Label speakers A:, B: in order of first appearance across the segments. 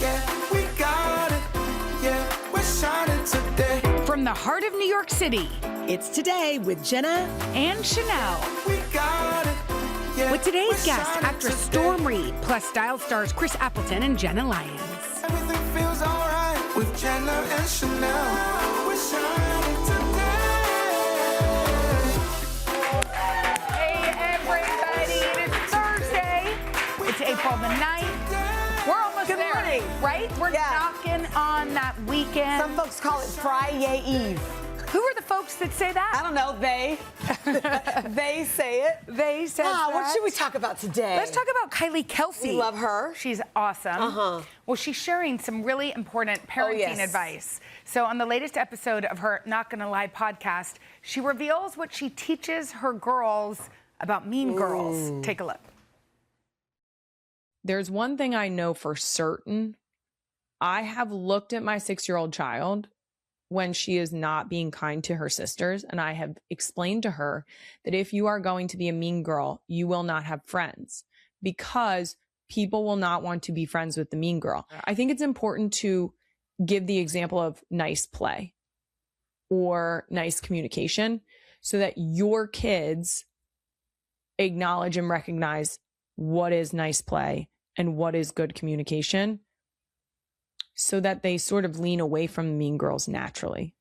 A: Yeah, we got it. Yeah, we're shining today.
B: From the heart of New York City,
C: It's Today with Jenna
B: and Sheinelle.
A: We got it. Yeah,
B: With today's
A: we're
B: guest,
A: shining
B: actress
A: today.
B: Storm Reid, plus style stars Chris Appleton and Jenna Lyons.
A: Everything feels alright with Jenna and Sheinelle. We're shining today.
B: Hey, everybody, it is Thursday. It's April the 9th. We're almost
C: Good
B: there,
C: morning.
B: right? We're
C: Yeah.
B: knocking on that weekend.
C: Some folks call it Friday Eve.
B: Who are the folks that say that?
C: I don't know, they. They say it.
B: They said that.
C: What should we talk about today?
B: Let's talk about Kylie Kelsey.
C: We love her.
B: She's awesome. Well, she's sharing some really important parenting advice. So on the latest episode of her Not Gonna Lie podcast, she reveals what she teaches her girls about mean girls. Take a look.
D: There's one thing I know for certain. I have looked at my 6-year-old child when she is not being kind to her sisters, and I have explained to her that if you are going to be a mean girl, you will not have friends because people will not want to be friends with the mean girl. I think it's important to give the example of nice play or nice communication so that your kids acknowledge and recognize what is nice play and what is good communication, so that they sort of lean away from mean girls naturally.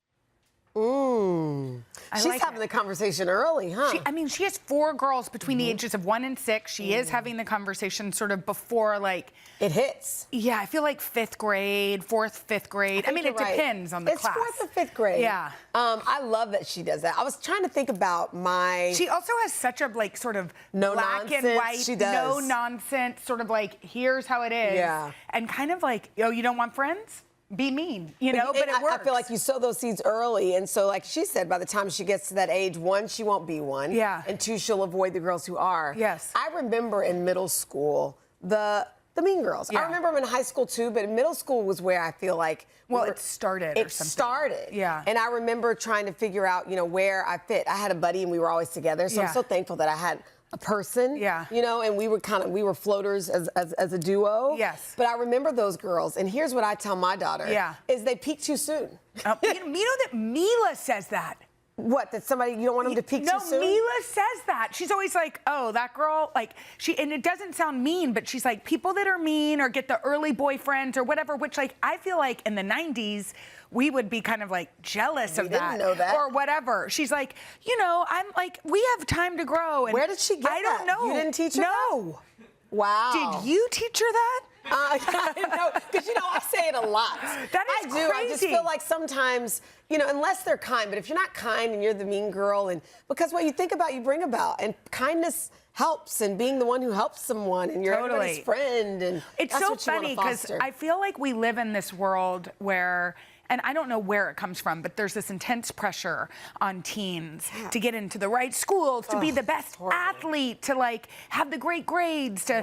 C: She's
B: like
C: having the conversation early, huh?
B: She has 4 girls between the ages of 1 and 6. She is having the conversation sort of before, like...
C: It hits.
B: Yeah, I feel like 5th grade, 4th, 5th grade. It depends on the class.
C: It's 4th or 5th grade.
B: Yeah.
C: I love that she does that. I was trying to think about my...
B: She also has such a, like, sort of
C: No
B: black and
C: nonsense,
B: white,
C: she does.
B: no nonsense, sort of like, here's how it is.
C: Yeah.
B: And kind of like, oh, you don't want friends? Be mean, you know, but it works.
C: I feel like you sow those seeds early, and so like she said, by the time she gets to that age, 1, she won't be one.
B: Yeah.
C: And 2, she'll avoid the girls who are.
B: Yes.
C: I remember in middle school, the mean girls.
B: Yeah.
C: I remember them in high school too, but middle school was where I feel like...
B: it started or something.
C: It started.
B: Yeah.
C: And I remember trying to figure out, where I fit. I had a buddy and we were always together, so I'm so thankful that I had a person, and we were floaters as a duo.
B: Yes.
C: But I remember those girls, and here's what I tell my daughter, is they peak too soon.
B: You know that Mila says that.
C: What, that somebody, you don't want them to peak too soon?
B: No, Mila says that. She's always like, oh, that girl, like, and it doesn't sound mean, but she's like, people that are mean or get the early boyfriends or whatever, which, like, I feel like in the 90s, we would be kind of like jealous of that.
C: We didn't know that.
B: Or whatever. She's like, I'm like, we have time to grow. And
C: where did she get that?
B: I don't know.
C: You didn't teach her
B: No.
C: that? Wow.
B: Did you teach her that?
C: I know, because I say it a lot.
B: That is
C: I do.
B: crazy.
C: I just feel like sometimes, unless they're kind, but if you're not kind and you're the mean girl, and because what you think about, you bring about, and kindness helps, and being the one who helps someone, and you're everybody's friend, and
B: it's
C: that's
B: so
C: what you
B: funny because I feel like we live in this world where. And I don't know where it comes from, but there's this intense pressure on teens to get into the right schools, to be the best athlete, to like have the great grades, to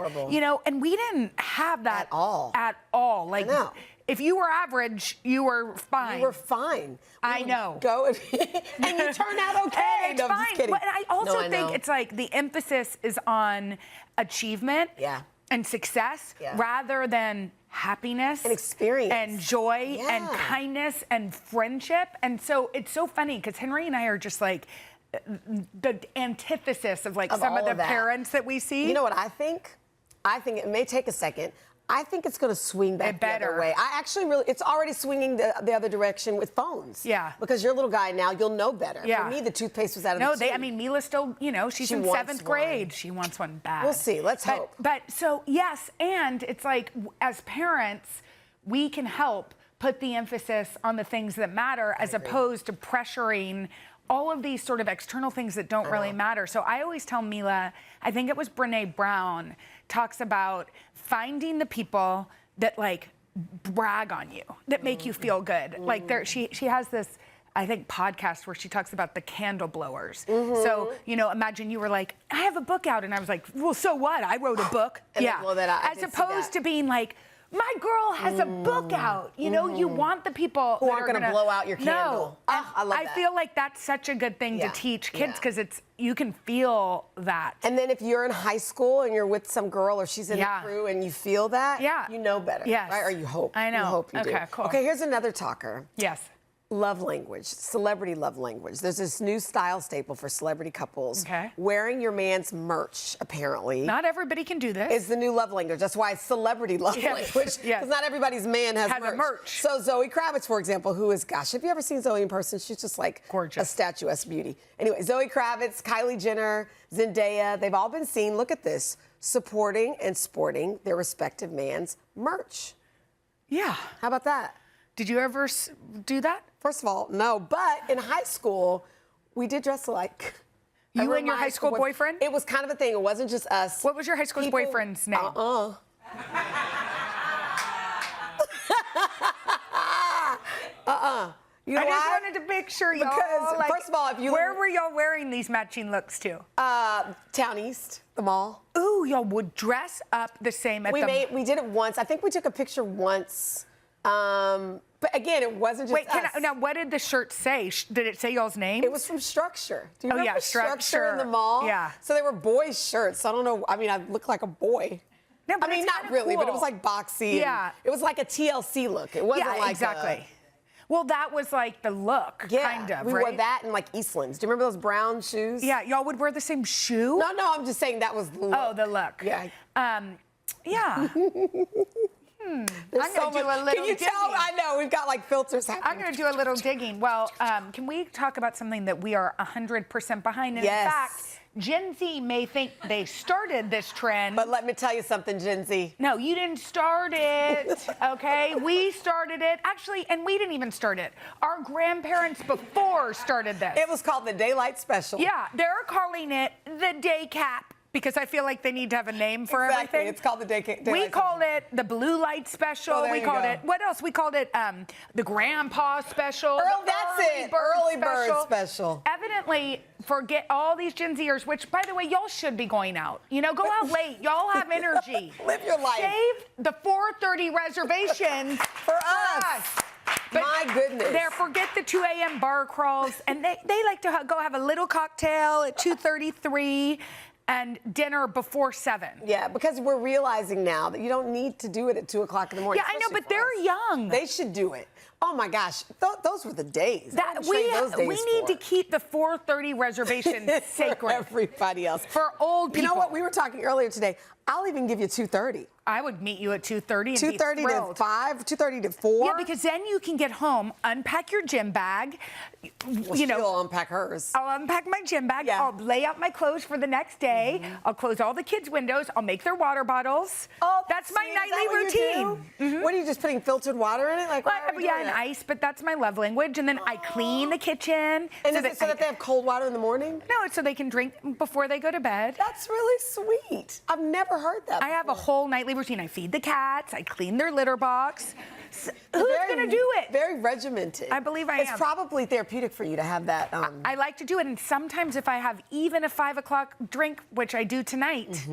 B: and we didn't have that at all. Like if you were average, you were fine.
C: You were fine.
B: I know.
C: Go and you turn out okay.
B: And it's fine.
C: Just kidding.
B: But I also think it's like the emphasis is on achievement and success rather than happiness
C: and experience
B: and joy and kindness and friendship. And so it's so funny because Henry and I are just like the antithesis of like some of the parents that we see.
C: You know what I think? I think it may take a second. I think it's going to swing back the other way. I actually it's already swinging the other direction with phones.
B: Yeah.
C: Because you're a little guy now, you'll know better.
B: Yeah.
C: For me, the toothpaste was out of the tube.
B: Mila still, she's in 7th grade. She wants one bad.
C: We'll see. Let's hope.
B: But so, yes, and it's like, as parents, we can help put the emphasis on the things that matter as opposed to pressuring all of these sort of external things that don't really matter. So I always tell Mila, I think it was Brene Brown, talks about finding the people that like brag on you, that make you feel good. Like she has this, I think, podcast where she talks about the candle blowers. So, imagine you were like, I have a book out. And I was like, well, so what? I wrote a book.
C: And blow that out.
B: As opposed to being like, my girl has a book out. You know, you want the people
C: Who
B: that
C: aren't
B: are
C: going to blow out your candle.
B: No,
C: I love
B: I
C: that.
B: feel like that's such a good thing to teach kids because you can feel that.
C: And then if you're in high school and you're with some girl or she's in the crew and you feel that, you know better.
B: Yes.
C: Right? Or you hope.
B: I know.
C: You hope you do.
B: Okay, cool.
C: Okay, here's another talker.
B: Yes.
C: Love language, celebrity love language. There's this new style staple for celebrity couples.
B: Okay.
C: Wearing your man's merch, apparently.
B: Not everybody can do this.
C: Is the new love language. That's why it's celebrity love language. Because not everybody's man has
B: a merch.
C: So Zoe Kravitz, for example, who is, gosh, have you ever seen Zoe in person? She's just like
B: gorgeous.
C: A statuesque beauty. Anyway, Zoe Kravitz, Kylie Jenner, Zendaya, they've all been seen, look at this, supporting and sporting their respective man's merch.
B: Yeah.
C: How about that?
B: Did you ever do that?
C: First of all, no. But in high school, we did dress alike.
B: You and your high school boyfriend?
C: It was kind of a thing. It wasn't just us.
B: What was your high school boyfriend's name?
C: You know
B: I just
C: why?
B: wanted to make sure y'all.
C: Because, first of all, if you
B: where were y'all wearing these matching looks to?
C: Town East, the mall.
B: Ooh, y'all would dress up the same at
C: We did it once. I think we took a picture once. But again, it wasn't just us.
B: Now what did the shirt say? Did it say y'all's names?
C: It was from Structure. Do you remember
B: Structure
C: in the mall?
B: Yeah.
C: So they were boys' shirts. I don't know. I mean, I look like a boy.
B: No, but
C: I mean,
B: it's
C: not
B: kinda
C: really, but it
B: cool.
C: was like boxy.
B: Yeah.
C: It was like a TLC look. It wasn't like
B: exactly. Well, that was like the look, kind of,
C: we
B: right?
C: wore that and like Eastlands. Do you remember those brown shoes?
B: Yeah, y'all would wear the same shoe?
C: No, I'm just saying that was the look.
B: Oh, the look.
C: Yeah.
B: Yeah. I'm going to do a little
C: Can you
B: digging.
C: tell? I know, we've got like filters happening.
B: I'm going to do a little digging. Well, can we talk about something that we are 100% behind? And in fact, Gen Z may think they started this trend.
C: But let me tell you something, Gen Z.
B: No, you didn't start it, okay? We started it. Actually, and we didn't even start it. Our grandparents before started this.
C: It was called the Daylight Special.
B: Yeah, they're calling it the day cap. Because I feel like they need to have a name for everything.
C: It's called the Daylight
B: We called it the Blue Light Special.
C: Oh, there
B: we
C: you
B: called
C: go.
B: it, what else? We called it the Grandpa Special.
C: Early Bird Special.
B: Evidently, forget all these Gen Zers, which, by the way, y'all should be going out. You know, go out late. Y'all have energy.
C: Live your life.
B: Save the 4:30 reservation
C: for us.
B: But
C: my goodness.
B: Forget the 2 a.m. bar crawls. And they like to go have a little cocktail at 2:33. And dinner before 7.
C: Yeah, because we're realizing now that you don't need to do it at 2 o'clock in the morning.
B: Yeah, I know, but they're young.
C: They should do it. Oh my gosh, those were the days.
B: We need to keep the 4:30 reservation sacred.
C: For everybody else.
B: For old people.
C: You know what? We were talking earlier today. I'll even give you 2:30.
B: I would meet you at 2:30 and
C: 2:30
B: be thrilled.
C: to 5, 2:30 to 4.
B: Yeah, because then you can get home, unpack your gym bag.
C: She'll unpack hers.
B: I'll unpack my gym bag.
C: Yeah.
B: I'll lay out my clothes for the next day. I'll close all the kids' windows. I'll make their water bottles.
C: Oh,
B: that's my
C: sweet. Is that
B: nightly
C: what you
B: routine.
C: do? What are you just putting filtered water in it? Like, why are you doing
B: and
C: that?
B: ice, but that's my love language. And then I clean the kitchen.
C: And is it so that they have cold water in the morning?
B: No, it's so they can drink before they go to bed.
C: That's really sweet. I've never heard that.
B: I have a whole nightly routine. I feed the cats. I clean their litter box. Who's going to do it?
C: Very regimented.
B: I believe I am.
C: It's probably therapeutic for you to have that.
B: I like to do it. And sometimes if I have even a 5 o'clock drink, which I do tonight,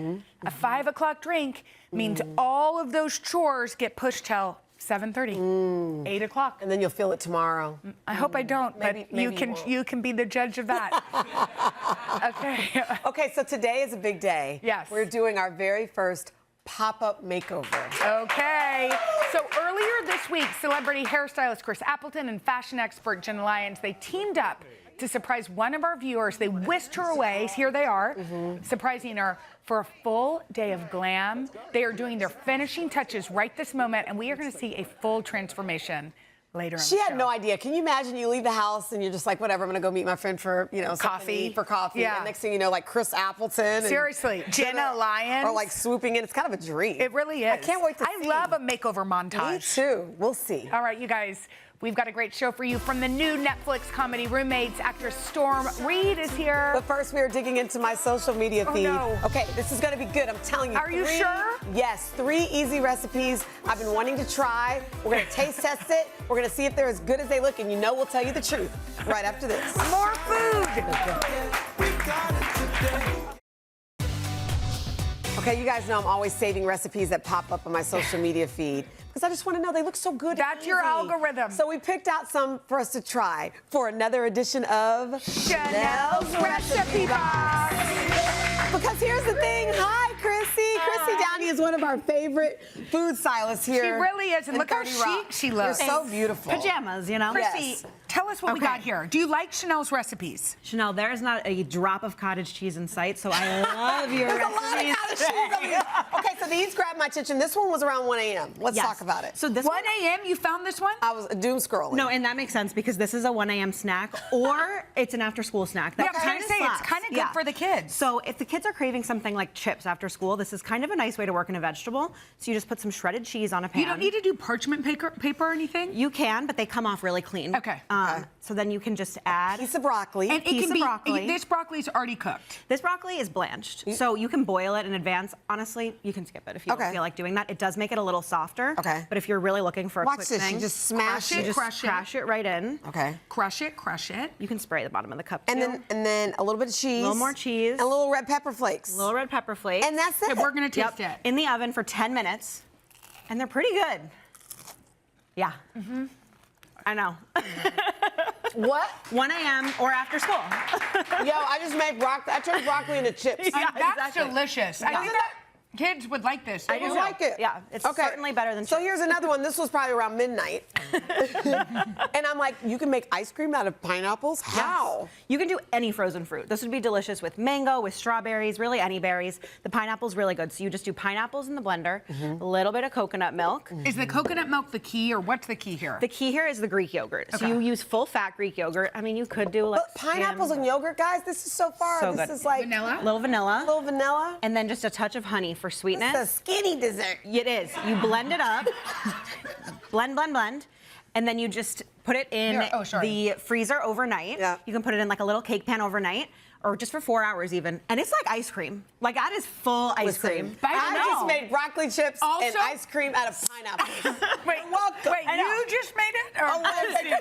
B: a 5 o'clock drink means all of those chores get pushed till 7:30, 8 o'clock.
C: And then you'll feel it tomorrow.
B: I hope I don't,
C: Maybe
B: but you can be the judge of that. Okay.
C: Okay, so today is a big day.
B: Yes.
C: We're doing our very first pop-up makeover.
B: Okay. So earlier this week, celebrity hairstylist Chris Appleton and fashion expert Jenna Sheinelle, they teamed up to surprise one of our viewers. They whisked her away. Here they are, surprising her for a full day of glam. They are doing their finishing touches right this moment, and we are going to see a full transformation later on
C: She
B: the
C: had
B: show.
C: no idea. Can you imagine you leave the house and you're just like, whatever, I'm going to go meet my friend for, something to
B: Coffee.
C: eat, for coffee.
B: Yeah.
C: And next thing you know, like Chris Appleton. And
B: Seriously, Jenna Sheinelle.
C: Are like swooping in. It's kind of a dream.
B: It really is.
C: I can't wait to see.
B: I love a makeover montage.
C: Me too. We'll see.
B: All right, you guys, we've got a great show for you from the new Netflix comedy Roommates. Actress Storm Reid is here.
C: But first, we are digging into my social media feed.
B: no.
C: Okay, this is going to be good. I'm telling you.
B: Are you sure?
C: Yes, 3 easy recipes I've been wanting to try. We're going to taste test it. We're going to see if they're as good as they look, and we'll tell you the truth right after this.
B: More food.
C: Okay, you guys know I'm always saving recipes that pop up on my social media feed because I just want to know they look so good.
B: That's your algorithm.
C: So we picked out some for us to try for another edition of
B: Sheinelle's Recipe Box.
C: Because here's the thing. Hi, Chrissy. Chrissy Downey is one of our favorite food stylists here.
B: She really is, and
C: in
B: look how
C: 30 Rock.
B: chic she looks.
C: You're so beautiful.
E: Pajamas, you know?
B: Chrissy,
C: Yes.
B: tell us what we
E: Okay.
B: got here. Do you like Sheinelle's recipes?
E: Sheinelle, there is not a drop of cottage cheese in sight, so I love your
C: There's a lot of
E: recipes.
C: cottage cheese on these. Okay, so these grabbed my attention. This one was around 1 a.m. Let's
E: Yes.
C: talk about it.
E: So this
B: 1 a.m. you found this one?
C: I was doom scrolling.
E: No, and that makes sense because this is a 1 a.m. snack or it's an after-school snack. That
B: Yeah, I was
E: kinda
B: gonna say, it's
E: slaps.
B: kinda good for the kids.
E: So if the kids are craving something like chips after school, this is kind of a nice way to work in a vegetable. So you just put some shredded cheese on a pan.
B: You don't need to do parchment paper or anything?
E: You can, but they come off really clean.
B: Okay.
E: So then you can just add
C: Piece of broccoli.
B: And it
E: piece
B: can
E: of
B: be,
E: broccoli.
B: this broccoli's already cooked.
E: This broccoli is blanched, so you can boil it in advance. Honestly, you can skip it if you
C: Okay.
E: don't feel like doing that. It does make it a little softer.
C: Okay.
E: But if you're really looking for a
C: Watch
E: quick
C: this.
E: thing,
C: You just smash
B: it,
C: it.
E: just
B: crush it.
E: crash it right in.
C: Okay.
B: Crush it.
E: You can spray the bottom of the cup
C: And
E: too.
C: then a little bit of cheese.
E: A little more cheese.
C: And a little red pepper flakes.
E: little red pepper flakes.
C: And that's it.
B: Okay, we're gonna taste
E: Yep.
B: it.
E: In the oven for 10 minutes, and they're pretty good. Yeah. I know.
C: What?
E: 1 a.m. or after school.
C: Yo, I just made broccoli. I turned broccoli into chips.
E: Yeah,
B: That's
E: exactly.
B: delicious. I
C: Yeah.
B: think that kids would like this.
E: I do
C: You
E: too.
C: like it?
E: Yeah, it's
C: Okay.
E: certainly better than
C: So
E: chips.
C: here's another one. This was probably around midnight. And I'm like, you can make ice cream out of pineapples? How?
E: Yes. You can do any frozen fruit. This would be delicious with mango, with strawberries, really any berries. The pineapple's really good. So you just do pineapples in the blender, a little bit of coconut milk.
B: Is the coconut milk the key, or what's the key here?
E: The key here is the Greek yogurt. So
B: Okay.
E: you use full fat Greek yogurt. I mean, you could do like
C: But pineapples
E: skim,
C: and yogurt, guys, this is so far.
E: So
C: this
E: good.
C: is like
B: Vanilla?
E: little vanilla,
C: little vanilla.
E: and then just a touch of honey for sweetness.
C: It's a skinny dessert.
E: It is. You blend it up, blend, and then you just put it in
B: Here, oh, sorry.
E: the freezer overnight.
C: Yeah.
E: You can put it in like a little cake pan overnight, or just for 4 hours even. And it's like ice cream. Like that is full ice
C: Listen,
E: cream.
C: I
B: know.
C: just made broccoli chips and
B: Also-
C: ice cream out of pineapples.
B: Wait,
E: I know.
B: you just made it? Or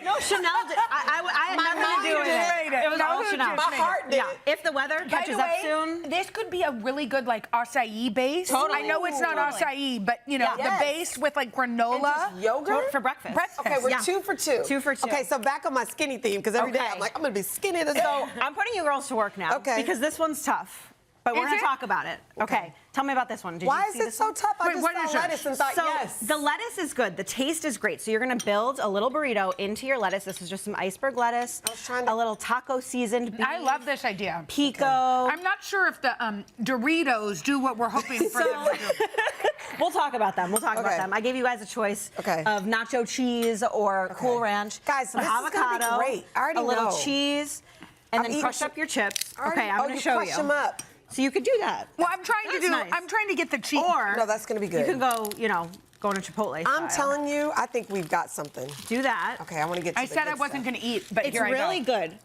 E: No, Chanel did. I had
C: My
E: nothing
C: mind
E: to do with
C: just
E: it.
B: made it.
E: It was
B: No,
E: all
B: who
E: Chanel.
B: just
C: My heart did
E: Yeah.
C: it.
E: If the weather
B: By
E: catches
B: the
E: up
B: way,
E: soon.
B: this could be a really good like acai base.
E: Totally.
B: I know it's not
E: Totally.
B: acai, but you know
E: Yeah.
B: the
C: Yes.
B: base with like
C: And
B: granola.
C: just yogurt?
E: For breakfast.
B: Breakfast.
C: Okay, we're
E: Yeah.
C: 2 for 2.
E: 2 for 2.
C: Okay, so back on my skinny theme, because every day
E: Okay.
C: I'm like, I'm gonna be skinny this
E: So I'm putting you girls to work now.
C: Okay.
E: Because this one's tough. But we're
B: Is
E: going to
B: it?
E: talk about it. Okay. Tell me about this one. Did
C: Why
E: you
C: is
E: see
C: it
E: this
C: so
E: one?
C: tough? I
B: Wait,
C: just
B: what
C: saw
B: is yours?
C: lettuce and thought,
E: So
C: yes.
E: the lettuce is good. The taste is great. So you're going to build a little burrito into your lettuce. This is just some iceberg lettuce,
C: I was trying to-
E: a little taco seasoned beef,
B: I love this idea.
E: pico.
B: I'm not sure if the Doritos do what we're hoping for them to do.
E: We'll talk about them. We'll talk about
C: Okay.
E: them. I gave you guys a choice
C: Okay.
E: of nacho cheese or Cool Ranch.
C: Guys,
E: some
C: this is gonna be
E: avocado,
C: great. I already
E: a little
C: know.
E: cheese, and
C: I'm
E: then
C: eating
E: crush
C: some-
E: up your chips.
C: Already-
E: Okay, I'm going
C: you
E: to show
C: crush
E: you.
C: them up.
E: So you could do that.
B: Well, I'm trying to
E: That's
B: do.
E: nice.
B: I'm trying to get the cheese.
E: Or
C: No, that's gonna be good.
E: You can go, go into Chipotle
C: I'm
E: style.
C: telling you, I think we've got something.
E: Do that.
C: Okay, I want to get to
B: I
C: the
B: said
C: good
B: I wasn't
C: stuff.
B: going to eat, but
E: It's
B: here I go.
E: really good,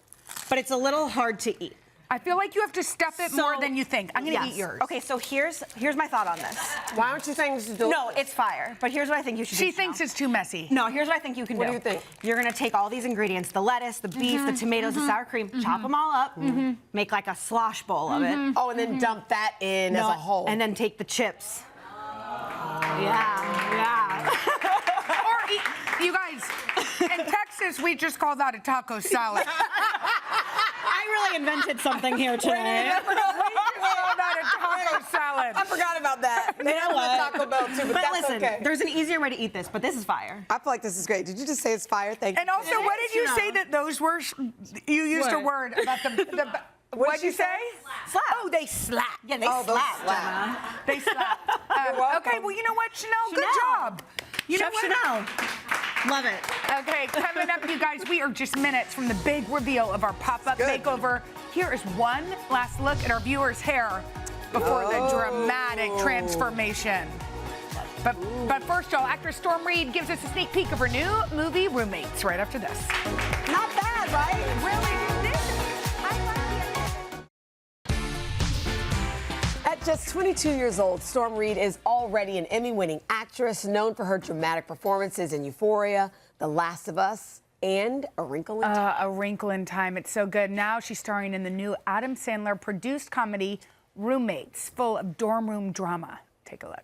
E: but it's a little hard to eat.
B: I feel like you have to stuff it more than you think. I'm going to
E: Yes.
B: eat yours.
E: Okay, so here's my thought on this.
C: Why aren't you saying this is delicious?
E: No, it's fire. But here's what I think you should do.
B: She thinks it's too messy.
E: No, here's what I think you can do.
C: What do you think?
E: You're gonna take all these ingredients, the lettuce, the beef, the tomatoes, the sour cream, chop them all up, make like a slosh bowl of it.
C: Oh, and then dump that in as a whole.
E: And then take the chips. Yeah.
B: Or eat, you guys, in Texas, we just call that a taco salad.
E: I really invented something here today.
B: We just call that a taco salad.
C: I forgot about that.
E: You know what?
C: Taco Bell too, but,
E: But
C: that's
E: listen,
C: okay.
E: there's an easier way to eat this, but this is fire.
C: I feel like this is great. Did you just say it's fire? Thank you.
B: And also, what did you say that those were? You used a
E: What?
B: word about the what'd you say?
E: Slap.
B: Oh, they slap.
E: Yeah, they
C: Oh, those
E: slap,
C: slap.
E: Jenna.
B: They slap.
C: welcome.
B: Okay, well, you know what, Sheinelle? Good
E: Sheinelle.
B: job. You know
E: Chef
B: what?
E: Sheinelle. Love it.
B: Okay, coming up, you guys, we are just minutes from the big reveal of our pop-up
C: Good.
B: makeover. Here is one last look at our viewers' hair before the dramatic transformation. But first, y'all, actress Storm Reid gives us a sneak peek of her new movie, Roommates, right after this.
C: Not bad, right?
B: Really?
C: At just 22 years old, Storm Reid is already an Emmy-winning actress known for her dramatic performances in Euphoria, The Last of Us, and A Wrinkle in Time.
B: A Wrinkle in Time. It's so good. Now she's starring in the new Adam Sandler produced comedy, Roommates, full of dorm room drama. Take a look.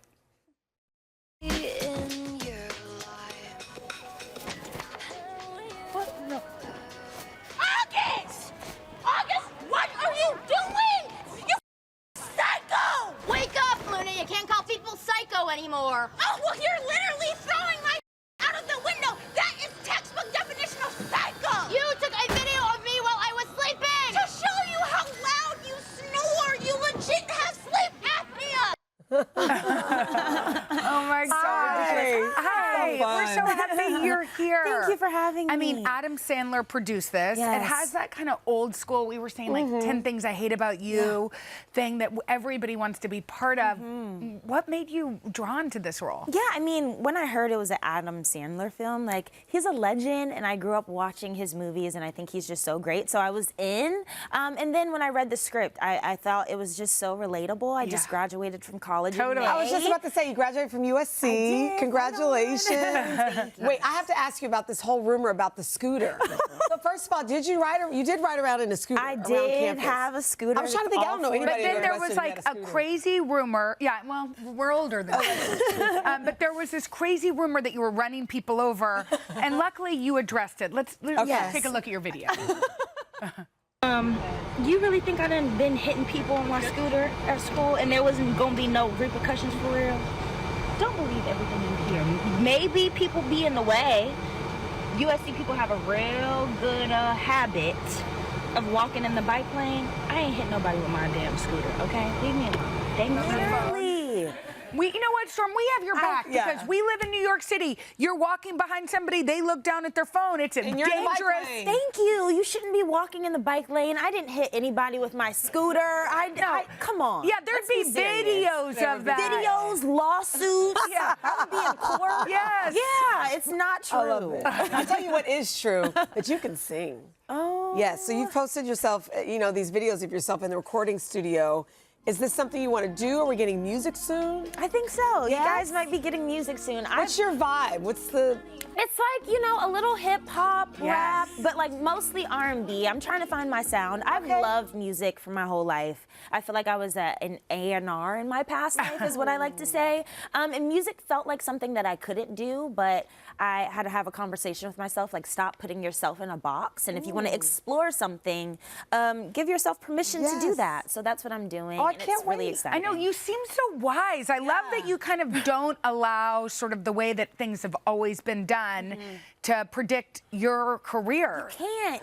F: August! August, what are you doing? You psycho! Wake up, Luna. You can't call people psycho anymore. Oh, well, you're literally throwing my out of the window. That is textbook definition of psycho. You took a video of me while I was sleeping. To show you how loud you snore. You legit have sleep apnea.
B: Oh my gosh. Hi. We're so happy you're here.
G: Thank you for having me.
B: I mean, Adam Sandler produced this. It
G: Yes.
B: has that kind of old school, we were saying like 10 Things I Hate About You thing that everybody wants to be part of. What made you drawn to this role?
G: Yeah, I mean, when I heard it was an Adam Sandler film, like, he's a legend, and I grew up watching his movies, and I think he's just so great, so I was in. And then when I read the script, I thought it was just so relatable. I just graduated from college in
B: Totally.
G: May.
C: I was just about to say, you graduated from USC.
G: did.
C: Congratulations.
G: Thank you.
C: Wait, I have to ask you about this whole rumor about the scooter. So first of all, you did ride around in a scooter
G: I
C: around
G: did
C: campus.
G: have a scooter.
C: I was trying to think, I don't know
G: All
C: anybody
B: But then
C: that
B: there
C: must
B: was
C: have
B: like
C: had
B: a
C: scooter.
B: crazy rumor. Yeah, well, we're older than that. But there was this crazy rumor that you were running people over, and luckily you addressed it. Let's
G: Yes.
B: take a look at your video.
H: You really think I done been hitting people on my scooter at school and there wasn't gonna be no repercussions for real? Don't believe everything you hear. Maybe people be in the way. USC people have a real good habit of walking in the bike lane. I ain't hit nobody with my damn scooter, okay? Leave me alone. Thank you.
G: Really?
B: You know what, Storm? We have your back because we live in New York City. You're walking behind somebody, they look down at their phone. It's a
C: And you're in the bike
B: dangerous.
C: lane.
G: Thank you. You shouldn't be walking in the bike lane. I didn't hit anybody with my scooter. Come on.
B: Yeah, there'd
G: Let's
B: be
G: serious.
B: videos of that.
G: Videos, lawsuits.
B: Yeah.
G: I would be in court.
B: Yes.
G: Yeah, it's not true.
C: I love it. I'll tell you what is true, that you can sing.
G: Oh.
C: Yes, so you've posted yourself, these videos of yourself in the recording studio. Is this something you want to do? Are we getting music soon?
G: I think so. You
C: Yes?
G: guys might be getting music soon.
C: What's your vibe?
G: It's like, a little hip hop, rap,
B: Yes.
G: but like mostly R&B. I'm trying to find my sound. I've loved music for my whole life. I feel like I was an A&R in my past life is what I like to say. And music felt like something that I couldn't do, but I had to have a conversation with myself, like stop putting yourself in a box. And if you want to explore something, give yourself permission to do
C: Yes.
G: that. So that's what I'm doing.
C: Oh, I
G: and
C: can't
G: it's really
C: wait.
G: exciting.
B: I know, you seem so wise. I love that you kind of don't allow sort of the way that things have always been done to predict your career.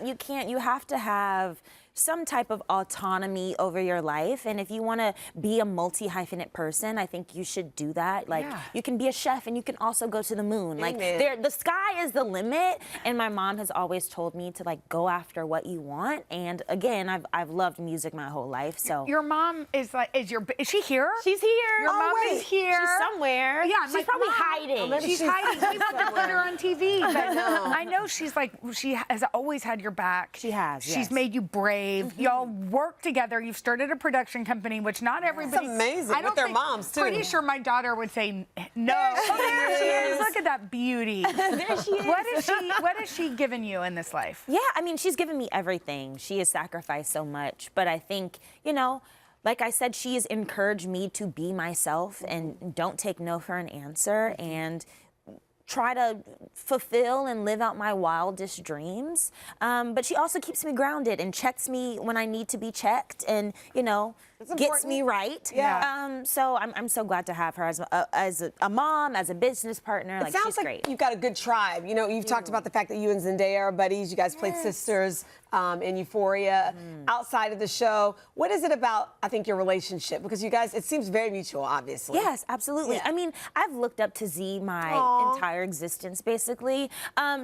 G: You can't. You have to have some type of autonomy over your life. And if you want to be a multi-hyphenate person, I think you should do that. Like, you can be a chef and you can also go to the moon. Like, the sky is the limit. And my mom has always told me to, like, go after what you want. And again, I've loved music my whole life, so.
B: Your mom is like, is she here?
G: She's here.
B: Your mom is here.
G: She's somewhere.
B: Yeah,
G: she's
B: like,
G: probably
B: Mom,
G: hiding.
B: She's hiding. We've got to put her on TV. But I know she has always had your back.
G: She has,
B: She's
G: yes.
B: made you brave. Y'all work together. You've started a production company, which not everybody.
C: It's amazing,
B: I don't
C: with their
B: think-
C: moms, too.
B: Pretty sure my daughter would say no. There she is. Look at that beauty.
G: There she is.
B: What has she given you in this life?
G: Yeah, I mean, she's given me everything. She has sacrificed so much. But I think, like I said, she has encouraged me to be myself and don't take no for an answer and try to fulfill and live out my wildest dreams. But she also keeps me grounded and checks me when I need to be checked and, gets me right.
C: Yeah.
G: So I'm so glad to have her as a mom, as a business partner.
C: It sounds
G: she's
C: like
G: great.
C: you've got a good tribe. You've talked about the fact that you and Zendaya are buddies. You guys played sisters in Euphoria. Outside of the show, what is it about, I think, your relationship? Because you guys, it seems very mutual, obviously.
G: Yes, absolutely.
C: Yeah.
G: I mean, I've looked up to Z my entire existence, basically.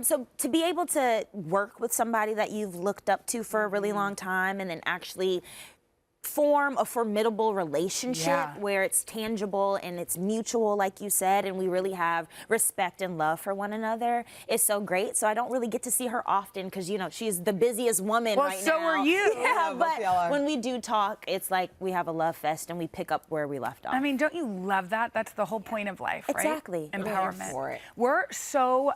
G: So to be able to work with somebody that you've looked up to for a really long time and then actually form a formidable relationship where it's tangible and it's mutual, like you said, and we really have respect and love for one another is so great. So I don't really get to see her often because, she's the busiest woman right now.
B: Well, so are you.
G: Yeah,
C: both y'all are.
G: but when we do talk, it's like we have a love fest and we pick up where we left off.
B: I mean, don't you love that? That's the whole point of life, right?
G: Exactly.
B: Empowerment.
C: For it.
B: We're so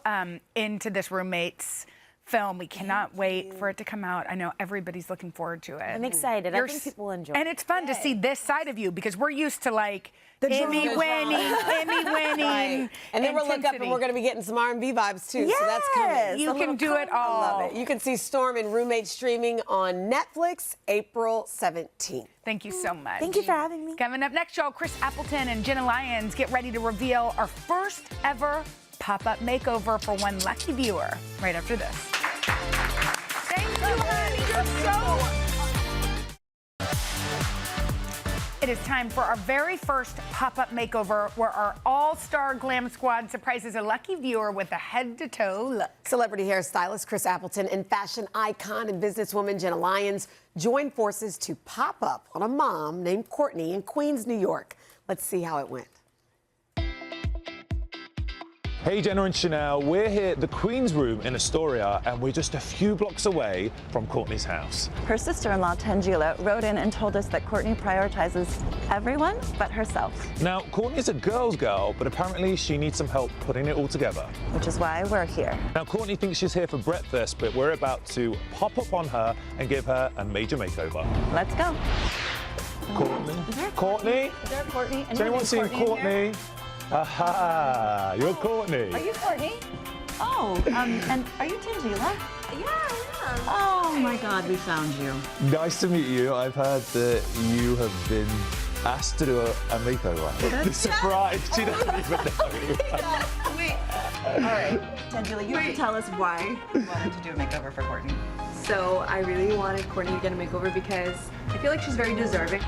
B: into this roommates film. We cannot wait for it to come out. I know everybody's looking forward to it.
G: I'm excited. I think people will enjoy it.
B: And it's fun to see this side of you because we're used to like Emmy winning.
C: Right. And then we'll look up and we're going to be getting some R&B vibes too.
G: Yes,
C: so that's coming.
B: You can do it all.
C: I love it. You can see Storm and Roommate streaming on Netflix April 17th.
B: Thank you so much.
G: Thank you for having me.
B: Coming up next, y'all, Chris Appleton and Jenna Lyons get ready to reveal our first ever pop-up makeover for one lucky viewer right after this. Thank you, honey. You're so... It is time for our very first pop-up makeover where our all-star glam squad surprises a lucky viewer with a head-to-toe look.
C: Celebrity hairstylist Chris Appleton and fashion icon and businesswoman Jenna Lyons joined forces to pop up on a mom named Courtney in Queens, New York. Let's see how it went.
I: Hey, Jenna and Sheinelle, we're here at the Queen's Room in Astoria, and we're just a few blocks away from Courtney's house.
J: Her sister-in-law, Tangela, wrote in and told us that Courtney prioritizes everyone but herself.
I: Now, Courtney's a girl's girl, but apparently she needs some help putting it all together.
J: Which is why we're here.
I: Now, Courtney thinks she's here for breakfast, but we're about to pop up on her and give her a major makeover.
J: Let's go.
I: Courtney? Courtney?
J: Is there a Courtney?
I: Has anyone seen Courtney? Aha! You're Courtney.
J: Are you Courtney? Oh, and are you Tangela?
F: Yeah, I am.
J: Oh my God, we found you.
I: Nice to meet you. I've heard that you have been asked to do a makeover. The surprise. She doesn't even know.
J: Wait. All right, Tangela, you can tell us why you wanted to do a makeover for Courtney.
K: So I really wanted Courtney to get a makeover because I feel like she's very deserving.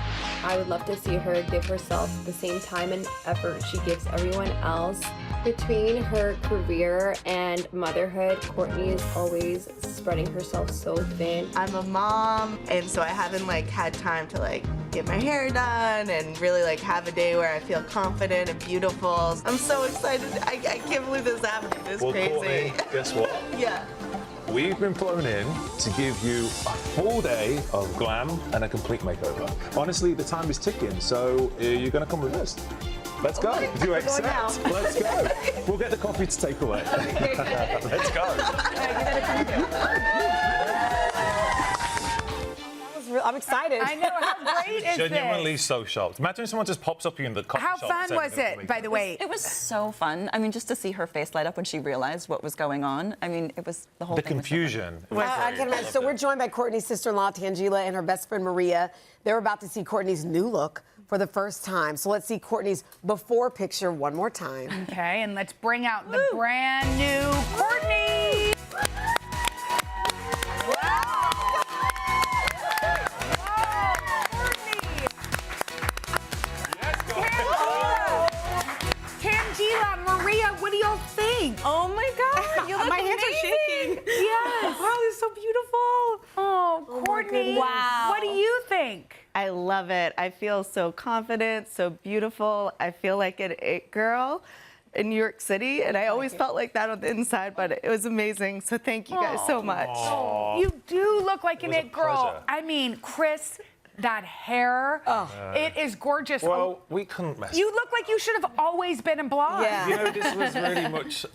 K: I would love to see her give herself the same time and effort she gives everyone else. Between her career and motherhood, Courtney is always spreading herself so thin.
L: I'm a mom, and so I haven't had time to get my hair done and really have a day where I feel confident and beautiful. I'm so excited. I can't believe this is happening. This is crazy.
I: Courtney, guess what?
L: Yeah.
I: We've been flown in to give you a full day of glam and a complete makeover. Honestly, the time is ticking, so you're going to come with us. Let's go. Do you accept? Let's go. We'll get the coffee to take away. Let's go.
C: I'm excited.
B: I know, how great is
I: Genuinely
B: this?
I: so shocked. Imagine if someone just pops up in the coffee
B: How
I: shop.
B: fun was it, by the way?
J: It was so fun. I mean, just to see her face light up when she realized what was going on. I mean, it was the whole
I: The
J: thing.
I: confusion.
C: I can imagine. So we're joined by Courtney's sister-in-law, Tangela, and her best friend, Maria. They're about to see Courtney's new look for the first time. So let's see Courtney's before picture one more time.
B: Okay, and let's bring out the brand new Courtney. Maria, what do y'all think?
E: Oh my God, you look
B: My
E: amazing.
B: hands are shaking. Yes. Wow, this is so beautiful. Oh, Courtney.
E: Wow.
B: What do you think?
E: I love it. I feel so confident, so beautiful. I feel like an it girl in New York City, and I always felt like that on the inside, but it was amazing. So thank you guys so much.
B: You do look like an
I: was a
B: it girl.
I: pleasure.
B: I mean, Chris, that hair, it is gorgeous.
I: Well, we couldn't mess
B: You look like you should have always been in blonde.
C: Yeah.
I: You know, this was really much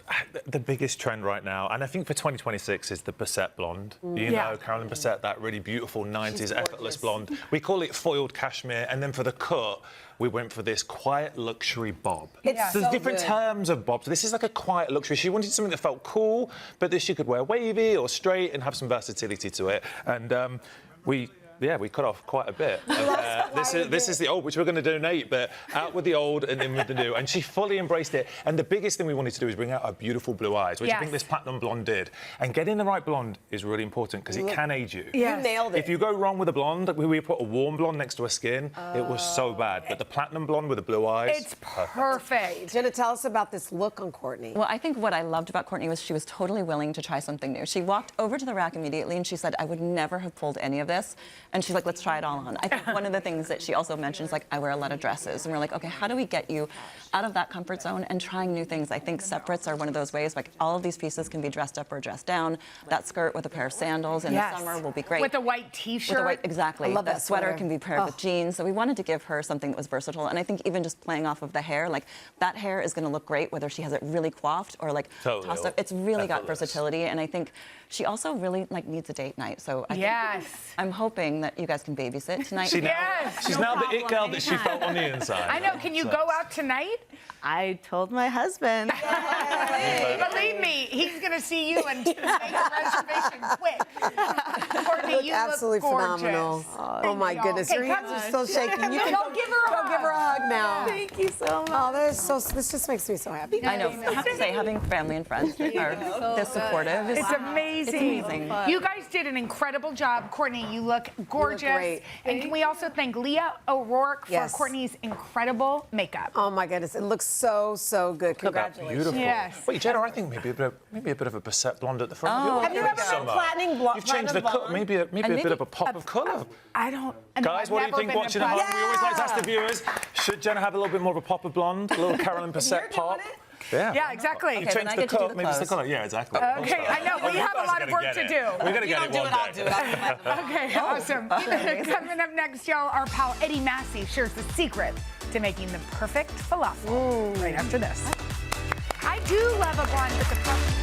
I: the biggest trend right now. And I think for 2026 is the Bessette blonde. You know, Carolyn Bessette, that really beautiful 90s effortless blonde. We call it foiled cashmere. And then for the cut, we went for this quiet luxury bob.
C: It's
I: There's
C: so
I: different
C: good.
I: terms of bobs. This is like a quiet luxury. She wanted something that felt cool, but that she could wear wavy or straight and have some versatility to it. And we cut off quite a bit. This is the old, which we're going to donate, but out with the old and in with the new. And she fully embraced it. And the biggest thing we wanted to do is bring out her beautiful blue eyes, which I think this platinum blonde did. And getting the right blonde is really important because it can age you.
C: You nailed it.
I: If you go wrong with a blonde, we put a warm blonde next to her skin, it was so bad. But the platinum blonde with the blue eyes,
B: It's perfect.
C: Jenna, tell us about this look on Courtney.
J: Well, I think what I loved about Courtney was she was totally willing to try something new. She walked over to the rack immediately and she said, I would never have pulled any of this. And she's like, let's try it all on. I think one of the things that she also mentions, like, I wear a lot of dresses. And we're like, okay, how do we get you out of that comfort zone and trying new things? I think separates are one of those ways. Like, all of these pieces can be dressed up or dressed down. That skirt with a pair of sandals in the summer will be great.
B: With a white T-shirt.
J: Exactly.
C: I love
J: that
C: that
J: sweater
C: sweater.
J: can be paired with jeans. So we wanted to give her something that was versatile. And I think even just playing off of the hair, like, that hair is going to look great whether she has it really coiffed or, like, tossed up. It's really got versatility. And I think she also really, like, needs a date night. So I think I'm hoping that you guys can babysit tonight.
I: She's now the it girl that she felt on the inside.
B: I know. Can you go out tonight?
E: I told my husband.
B: Believe me, he's going to see you and make a reservation quick. Courtney, you
C: absolutely
B: look gorgeous.
C: phenomenal. Oh my goodness, your hands are still shaking. You can
B: go give her a hug.
C: Give her a hug now.
E: Thank you so much.
C: Oh, this just makes me so happy.
J: I know. I have to say, having family and friends that are this supportive is
B: amazing.
J: It's amazing.
B: You guys did an incredible job. Courtney, you look gorgeous.
C: great.
B: And can we also thank Leah O'Rourke for Courtney's incredible makeup?
C: Oh my goodness, it looks so good. Congratulations.
I: Beautiful.
B: Yes.
I: Wait, Jenna, I think maybe a bit of a Basset blonde at the front.
C: Oh, have you ever been platinum blonde?
I: You've changed the cut. Maybe a bit of a pop of colour.
B: I don't.
I: Guys, what do you think watching at home? We always like to ask the viewers, should Jenna have a little bit more of a pop of blonde, a little Carolyn Basset pop?
B: Yeah, exactly.
I: You changed the cut, maybe it's the colour. Yeah, exactly.
B: Okay, I know. We have a lot of work to do.
I: We're going to get it one day.
C: I'll do it.
B: Okay, awesome. Coming up next, y'all, our pal Eddie Massey shares the secret to making the perfect falafel. Right after this. I do love a blonde with the puff.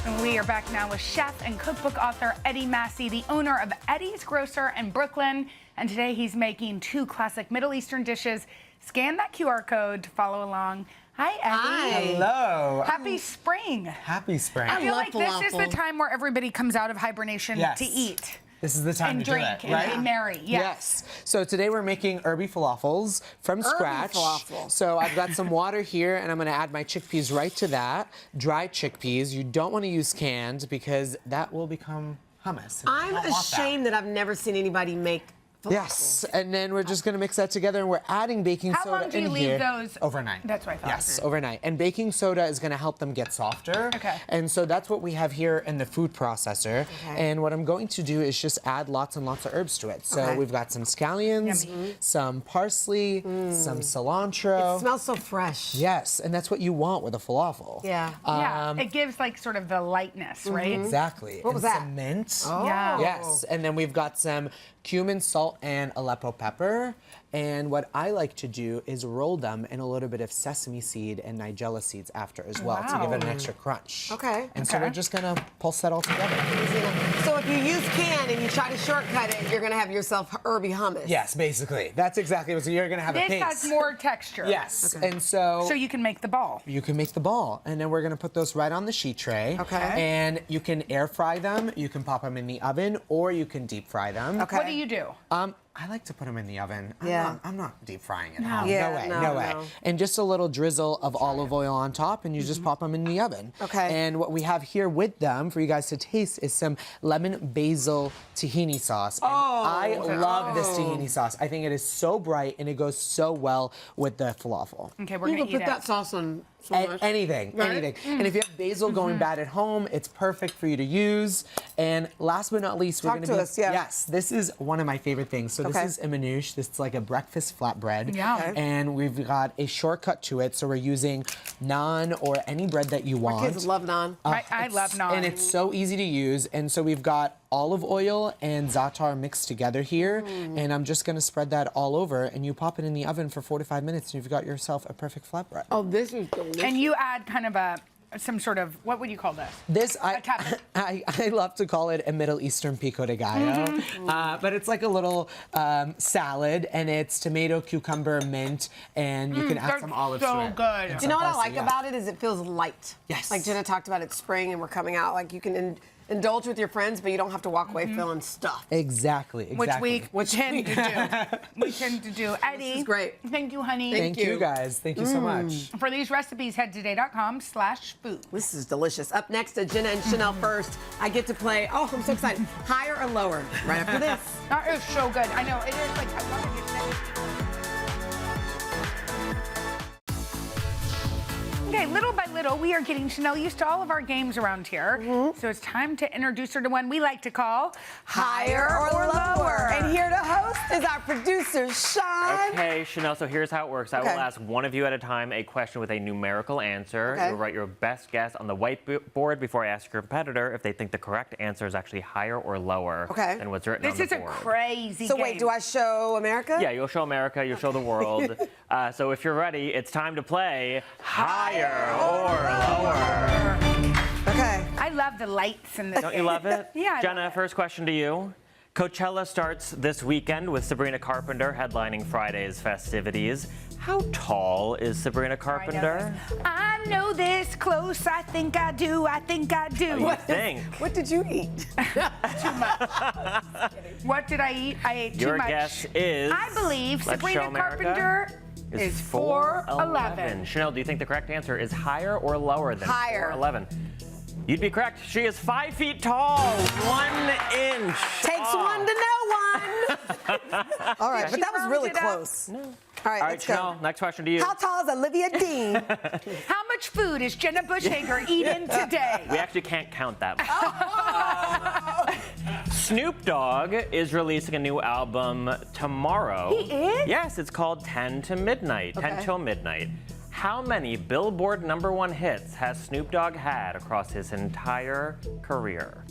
B: And we are back now with chef and cookbook author Eddie Massey, the owner of Eddie's Grocer in Brooklyn. And today he's making 2 classic Middle Eastern dishes. Scan that QR code to follow along. Hi, Eddie.
M: Hello.
B: Happy spring.
M: Happy spring.
B: I feel like this is the time where everybody comes out of hibernation to eat.
M: This is the time
B: and
M: to
B: drink
M: do it, right?
B: and be merry.
M: Yes. So today we're making herby falafels from scratch.
C: falafel.
M: So I've got some water here, and I'm going to add my chickpeas right to that. Dried chickpeas. You don't want to use canned because that will become hummus.
C: I'm ashamed that I've never seen anybody make falafel.
M: Yes, and then we're just going to mix that together, and we're adding baking soda in here.
B: How long do you leave those?
M: Overnight.
B: That's what I thought.
M: Yes, overnight. And baking soda is going to help them get softer.
B: Okay.
M: And so that's what we have here in the food processor.
C: Okay.
M: And what I'm going to do is just add lots and lots of herbs to it. So we've got some scallions, some parsley, some cilantro.
C: It smells so fresh.
M: Yes, and that's what you want with a falafel.
C: Yeah.
B: Yeah, it gives like sort of the lightness, right?
M: Exactly.
C: What was
M: and
C: that?
M: Some mint.
C: Oh.
B: Yeah.
M: Yes, and then we've got some cumin, salt, and Aleppo pepper. And what I like to do is roll them in a little bit of sesame seed and nigella seeds after as well to give it an extra crunch.
C: Okay.
M: And so we're just gonna pulse that all together.
C: So if you use canned and you try to shortcut it, you're gonna have yourself herby hummus.
M: Yes, basically. That's exactly what, so you're gonna have a
B: This
M: paste.
B: has more texture.
M: Yes, and so
B: you can make the ball.
M: you can make the ball, and then we're gonna put those right on the sheet tray.
C: Okay.
M: And you can air fry them, you can pop them in the oven, or you can deep fry them.
C: Okay.
B: What do you do?
M: I like to put them in the oven.
C: Yeah.
M: I'm not deep frying at home.
C: Yeah,
M: no way,
C: no,
M: no way.
C: no.
M: And just a little drizzle of olive oil on top, and you just pop them in the oven.
C: Okay.
M: And what we have here with them for you guys to taste is some lemon basil tahini sauce. And I love this tahini sauce. I think it is so bright, and it goes so well with the falafel.
B: Okay, we're
C: You
B: gonna
C: can
B: eat
C: put
B: it.
C: that sauce on
M: Anything, anything. And if you have basil going bad at home, it's perfect for you to use. And last but not least, we're
C: Talk
M: going
C: to
M: be
C: us, yeah.
M: Yes, this is one of my favorite things. So
C: Okay.
M: this is a manouche. This is like a breakfast flatbread.
B: Yeah. Okay.
M: And we've got a shortcut to it. So we're using naan or any bread that you want.
C: Kids love naan.
B: I love naan.
M: And it's so easy to use. And so we've got olive oil and za'atar mixed together here. And I'm just going to spread that all over. And you pop it in the oven for 4 to 5 minutes, and you've got yourself a perfect flatbread.
C: Oh, this is delicious.
B: And you add kind of some sort of, what would you call this?
M: This,
B: tapas.
M: I love to call it a Middle Eastern pico de gallo. But it's like a little salad, and it's tomato, cucumber, mint, and you can add some olives to it.
B: So good.
M: And
C: You know
M: some
C: what I
M: parsley,
C: like about it is it feels light.
M: Yes.
C: Like Jenna talked about, it's spring and we're coming out. Like you can indulge with your friends, but you don't have to walk away feeling stuffed.
M: Exactly.
B: Which tend to do. We tend to do. Eddie,
C: This is great.
B: Thank you, honey.
M: Thank you guys. Thank you so much.
B: For these recipes, head to today.com/food.
C: This is delicious. Up next to Jenna and Sheinelle first. I get to play, oh, I'm so excited, higher or lower, right after this.
B: That is so good. I know, it is like, I love it. Okay, little by little, we are getting Sheinelle used to all of our games around here. So it's time to introduce her to one we like to call
C: Higher or Lower. And here to host is our producer, Sean.
N: Okay, Sheinelle, so here's how it works. I will ask one of you at a time a question with a numerical answer.
C: Okay.
N: You'll write your best guess on the whiteboard before I ask your competitor if they think the correct answer is actually higher or lower than what's written on the board.
B: This is a crazy
C: So
B: game.
C: wait, do I show America?
N: Yeah, you'll show America, you'll show the world. So if you're ready, it's time to play Higher or Lower.
C: Okay.
B: I love the lights in this
N: Don't you love it?
B: Yeah.
N: Jenna, first question to you. Coachella starts this weekend with Sabrina Carpenter headlining Friday's festivities. How tall is Sabrina Carpenter?
B: I know this close. I think I do. I think I do.
N: What do you think?
C: What did you eat?
B: Too much. What did I eat? I ate too
N: Your
B: much.
N: guess is.
B: I believe
N: Let's
B: Sabrina
N: show America.
B: Carpenter is 4'11".
N: Sheinelle, do you think the correct answer is higher or lower than
C: Higher.
N: 4'11"? You'd be correct. She is 5 feet tall, 1 inch.
C: Takes
N: tall.
C: one to know one. All right, but that was really
B: rounded up.
C: close. All right,
N: All right,
C: let's go.
N: Sheinelle, next question to you.
C: How tall is Olivia Dean?
B: How much food is Jenna Bush Hager eating today?
N: We actually can't count that much. Snoop Dogg is releasing a new album tomorrow.
B: He is?
N: Yes, it's called 10 to Midnight, 10 till midnight. How many Billboard #1 hits has Snoop Dogg had across his entire career?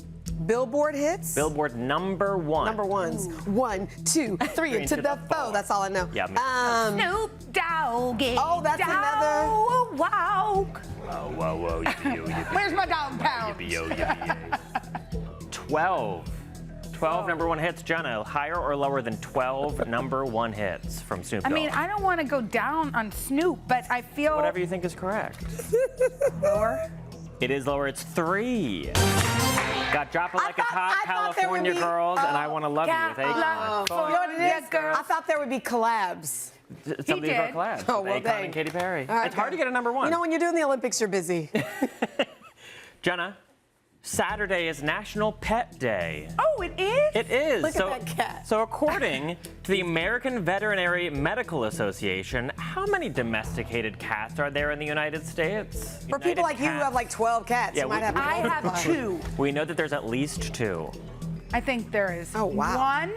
C: Billboard hits?
N: Billboard #1.
C: Number ones. 1, 2, 3, and to the foe. That's all I know.
N: Yeah, me.
B: Snoop Dogg.
C: Oh, that's another.
B: Wow.
N: Whoa, whoa, whoa. Yippee-yo, yippee-yo.
B: Where's my dog pound?
N: Yippee-yo, yippee-yay. 12. 12 #1 hits. Jenna, higher or lower than 12 #1 hits from Snoop Dogg?
B: I mean, I don't want to go down on Snoop, but I feel...
N: Whatever you think is correct.
B: Lower?
N: It is lower. It's 3. Got Drop It Like a Top,
C: I thought there would
N: California
C: be-
N: Girls, and I Want to Love You with Akon.
C: You know what it is?
B: girl.
C: I thought there would be collabs.
N: Something
B: did.
N: for collabs.
C: Oh,
N: with
C: well,
N: Akon
C: dang.
N: and Katy Perry.
C: All right,
N: It's hard to
C: good.
N: get a #1.
C: You know, when you're doing the Olympics, you're busy.
N: Jenna, Saturday is National Pet Day.
B: Oh, it is?
N: It is.
C: Look at that cat.
N: So according to the American Veterinary Medical Association, how many domesticated cats are there in the United States?
C: For people like you who have like 12 cats,
N: Yeah,
C: you might have
B: I have 2.
N: We know that there's at least 2.
B: I think there is.
C: Oh, wow.
B: 1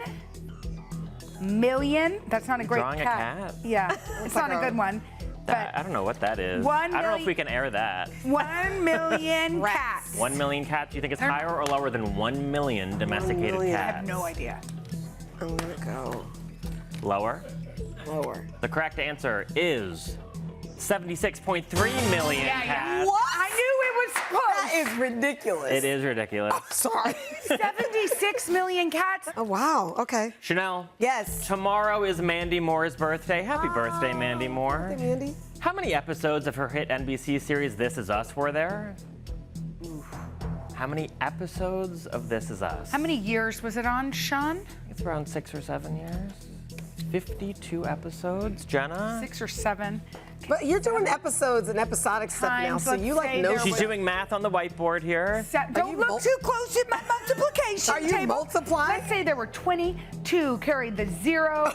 B: million. That's not a great
N: Drawing a cat?
B: Yeah, it's not a good one. But
N: I don't know what that is.
B: 1
N: I don't know if
B: million-
N: we can air that.
B: 1 million
C: Rats.
B: cats.
N: 1 million cats. Do you think it's higher or lower than 1 million domesticated
C: million.
B: I
N: cats?
B: have no idea.
C: I'm gonna go
N: Lower.
C: lower.
N: The correct answer is 76.3 million cats.
C: What?
B: I knew it was close.
C: That is ridiculous.
N: It is ridiculous.
C: Sorry.
B: 76 million cats.
C: Oh, wow. Okay.
N: Chanel.
C: Yes.
N: Tomorrow is Mandy Moore's birthday. Happy birthday, Mandy Moore.
C: Hey, Mandy.
N: How many episodes of her hit NBC series This Is Us were there? How many episodes of This Is Us?
B: How many years was it on, Sean?
N: It's around 6 or 7 years. 52 episodes. Jenna?
B: 6 or 7.
C: But you're doing episodes and episodic stuff now,
B: Times,
C: so
B: let's
C: you like
B: say
C: know.
B: there
N: She's
B: was-
N: doing math on the whiteboard here.
B: Don't look too close at my multiplication
C: Are you
B: table.
C: multiplying?
B: Let's say there were 22. Carry the 0.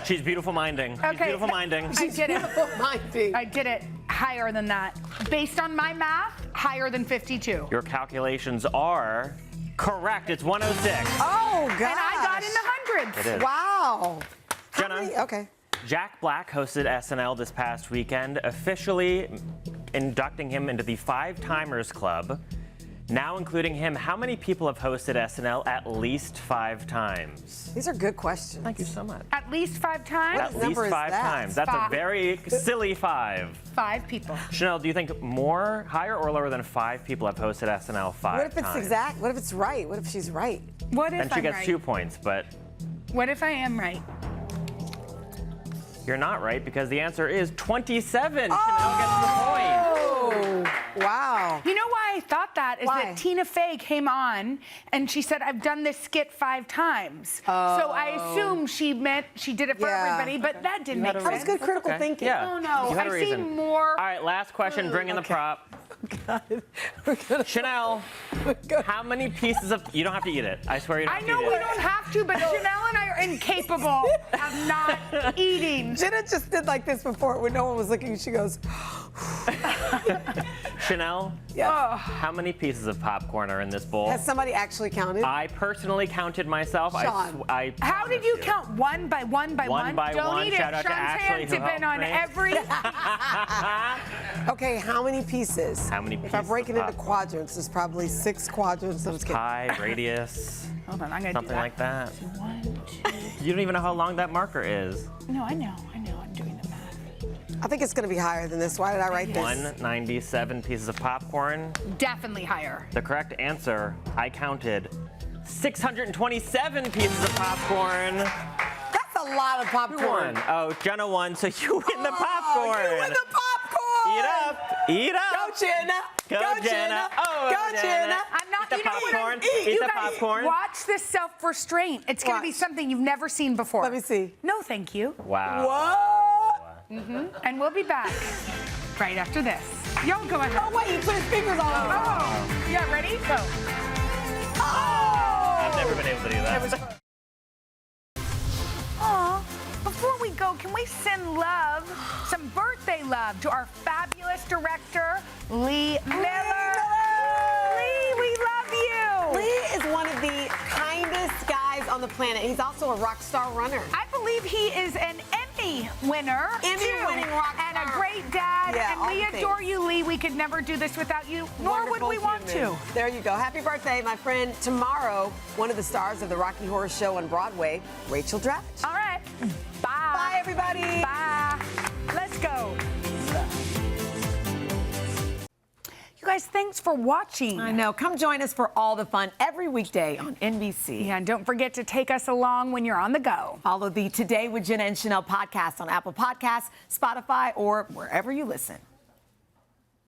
N: She's beautiful minding. She's
B: Okay.
N: beautiful minding.
B: I did it.
C: Minding.
B: I did it higher than that. Based on my math, higher than 52.
N: Your calculations are correct. It's 106.
C: Oh, gosh.
B: And I got in the hundreds.
N: It is.
C: Wow. How
N: Jenna?
C: many? Okay.
N: Jack Black hosted SNL this past weekend, officially inducting him into the 5-Timers Club. Now including him, how many people have hosted SNL at least 5 times?
C: These are good questions.
N: Thank you so much.
B: At least 5 times?
N: At least
C: number is
N: 5
C: that?
N: times. That's a
B: 5.
N: very silly 5.
B: 5 people.
N: Chanel, do you think more, higher or lower than 5 people have hosted SNL 5
C: What if it's
N: times?
C: exact? What if it's right? What if she's right?
B: What if
N: Then she
B: I'm
N: gets
B: right?
N: 2 points, but
B: What if I am right?
N: you're not right because the answer is 27. Chanel gets the point.
C: Oh, wow.
B: You know why I thought that is
C: Why?
B: that Tina Fey came on and she said, I've done this skit 5 times. So I assume she meant she did it for
C: Yeah.
B: everybody, but that didn't make
C: That was
B: sense.
C: good critical
N: Okay.
C: thinking.
N: Yeah.
B: Oh, no.
N: You had a
B: I see
N: reason.
B: more.
N: All right, last question. Bring in the prop. Chanel, how many pieces of... You don't have to eat it. I swear you don't
B: I
N: have
B: know
N: to eat
B: we
N: it.
B: don't have to, but Sheinelle and I are incapable of not eating.
C: Jenna just did like this before when no one was looking. She goes,
N: Sheinelle,
C: Yes.
N: how many pieces of popcorn are in this bowl?
C: Has somebody actually counted?
N: I personally counted myself.
C: Sean.
N: I
B: How did you count? One by one by one?
N: One by
B: Don't
N: one.
B: eat
N: Shout
B: it.
N: out to
B: Sean's
N: Ashley,
B: hands
N: who
B: have been
N: helped
B: on
N: me.
B: every.
C: Okay, how many pieces?
N: How many
C: If I
N: pieces
C: break it
N: of
C: into
N: popcorn?
C: quadrants, there's probably 6 quadrants. I'm just kidding.
N: Pi, radius,
B: Hold on, I'm gonna
N: something
B: do that.
N: like that.
B: 1, 2.
N: You don't even know how long that marker is.
B: No, I know. I'm doing the math.
C: I think it's going to be higher than this. Why did I write this?
N: 197 pieces of popcorn.
B: Definitely higher.
N: The correct answer, I counted 627 pieces of popcorn.
C: That's a lot of
N: Who
C: popcorn.
N: won? Oh, Jenna won, so you win the popcorn.
C: You win the popcorn.
N: Eat up. Eat up.
C: Go, Jenna.
N: Go, Jenna. Oh,
C: Go, Jenna.
B: I'm not
N: Eat the
B: you know what
N: popcorn.
B: I'm-
N: Eat
B: you
N: the
B: guys,
N: popcorn.
B: Watch this self-restraint. It's going to be
C: Watch.
B: something you've never seen before.
C: Let me see.
B: No, thank you.
N: Wow.
C: What?
B: And we'll be back right after this. Y'all go ahead.
C: Oh, wait, he put his fingers all over.
B: Oh, yeah, ready? Go.
N: I've never been able to do that.
B: Aw, before we go, can we send love, some birthday love, to our fabulous director, Lee Miller? Lee, we love you.
C: Lee is one of the kindest guys on the planet. He's also a rock star runner.
B: I believe he is an Emmy winner.
C: Emmy-winning rock
B: and
C: star.
B: a great dad.
C: Yeah, all
B: and we
C: the
B: adore
C: things.
B: you, Lee. We could never do this without you, nor would
C: Wonderful
B: we want
C: human.
B: to.
C: There you go. Happy birthday, my friend. Tomorrow, one of the stars of the Rocky Horror Show on Broadway, Rachel Dratch.
B: All right. Bye.
C: Bye, everybody.
B: Bye. Let's go. You guys, thanks for watching.
C: I know. Come join us for all the fun every weekday on NBC.
B: Yeah, and don't forget to take us along when you're on the go.
C: Follow the Today with Jenna and Sheinelle podcast on Apple Podcasts, Spotify, or wherever you listen.